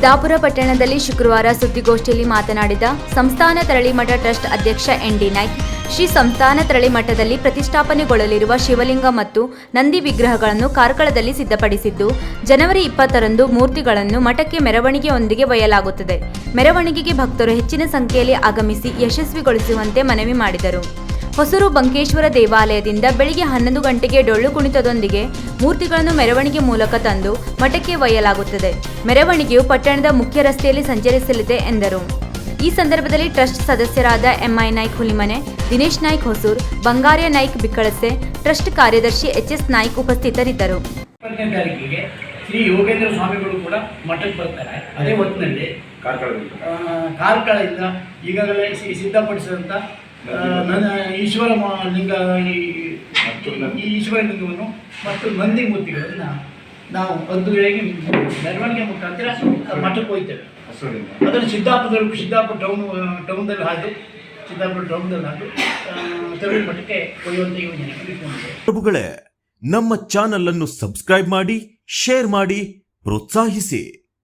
ಸಿದ್ದಾಪುರ ಪಟ್ಟಣದಲ್ಲಿ ಶುಕ್ರವಾರ ಸುದ್ದಿಗೋಷ್ಠಿಯಲ್ಲಿ ಮಾತನಾಡಿದ ಸಂಸ್ಥಾನ ತರಳಿಮಠ ಟ್ರಸ್ಟ್ ಅಧ್ಯಕ್ಷ ಎನ್.ಡಿ. ನಾಯ್ಕ್, ಶ್ರೀ ಸಂಸ್ಥಾನ ತರಳಿಮಠದಲ್ಲಿ ಪ್ರತಿಷ್ಠಾಪನೆಗೊಳ್ಳಲಿರುವ ಶಿವಲಿಂಗ ಮತ್ತು ನಂದಿ ವಿಗ್ರಹಗಳನ್ನು ಕಾರ್ಕಳದಲ್ಲಿ ಸಿದ್ಧಪಡಿಸಿದ್ದು, ಜನವರಿ 20ರಂದು ಮೂರ್ತಿಗಳನ್ನು ಮಠಕ್ಕೆ ಮೆರವಣಿಗೆಯೊಂದಿಗೆ ಒಯ್ಯಲಾಗುತ್ತದೆ. ಮೆರವಣಿಗೆಗೆ ಭಕ್ತರು ಹೆಚ್ಚಿನ ಸಂಖ್ಯೆಯಲ್ಲಿ ಆಗಮಿಸಿ ಯಶಸ್ವಿಗೊಳಿಸುವಂತೆ ಮನವಿ ಮಾಡಿದರು. ಹೊಸೂರು ಬಂಕೇಶ್ವರ ದೇವಾಲಯದಿಂದ ಬೆಳಿಗ್ಗೆ 11 ಗಂಟೆಗೆ ಡೊಳ್ಳು ಕುಣಿತದೊಂದಿಗೆ ಮೂರ್ತಿಗಳನ್ನು ಮೆರವಣಿಗೆ ಮೂಲಕ ತಂದು ಮಠಕ್ಕೆ ಒಯ್ಯಲಾಗುತ್ತದೆ. ಮೆರವಣಿಗೆಯು ಪಟ್ಟಣದ ಮುಖ್ಯ ರಸ್ತೆಯಲ್ಲಿ ಸಂಚರಿಸಲಿದೆ ಎಂದರು. ಈ ಸಂದರ್ಭದಲ್ಲಿ ಟ್ರಸ್ಟ್ ಸದಸ್ಯರಾದ ಎಂಐ ನಾಯ್ಕ್ ಹುಲಿಮನೆ, ದಿನೇಶ್ ನಾಯ್ಕ್ ಹೊಸೂರ್, ಬಂಗಾರ್ಯ ನಾಯ್ಕ್ ಬಿಕ್ಕಳಸೆ, ಟ್ರಸ್ಟ್ ಕಾರ್ಯದರ್ಶಿ ಎಚ್.ಎಸ್. ನಾಯ್ಕ್ ಉಪಸ್ಥಿತರಿದ್ದರು. 20ನೇ ತಾರೀಕಿಗೆ ಶ್ರೀ ಯೋಗೇಂದ್ರ ಸ್ವಾಮಿಗಳು ಕೂಡ ಮಠಕ್ಕೆ ಬರ್ತಾರೆ. ಅದೇ ಹೊತ್ತಿನಲ್ಲಿ ಕಾರ್ಕಳದಿಂದ ಈಗಾಗಲೇ ಸಿದ್ಧಪಡಿಸಿದಂಥ ಈಶ್ವರ ಲಿಂಗ ಈ ಈಶ್ವರ ಲಿಂಗವನ್ನು ಮತ್ತು ನಂದಿ ಮೂರ್ತಿಗಳನ್ನು ನಾವು ಒಂದು ವೇಳೆಗೆ ಮೆರವಣಿಗೆ ಮುಖಾಂತರ ಮಠಕ್ಕೆ ಹೋಗ್ತೇವೆ. ಅದನ್ನು ಸಿದ್ದಾಪುರ ಟೌನ್ದಲ್ಲಿ ಹಾದು ತರಳಿ ಮಠಕ್ಕೆ ಒಯ್ಯುವಂಥ ಯೋಜನೆ. ಪ್ರಭುಗಳೇ, ನಮ್ಮ ಚಾನಲ್ ಅನ್ನು ಸಬ್ಸ್ಕ್ರೈಬ್ ಮಾಡಿ, ಶೇರ್ ಮಾಡಿ, ಪ್ರೋತ್ಸಾಹಿಸಿ.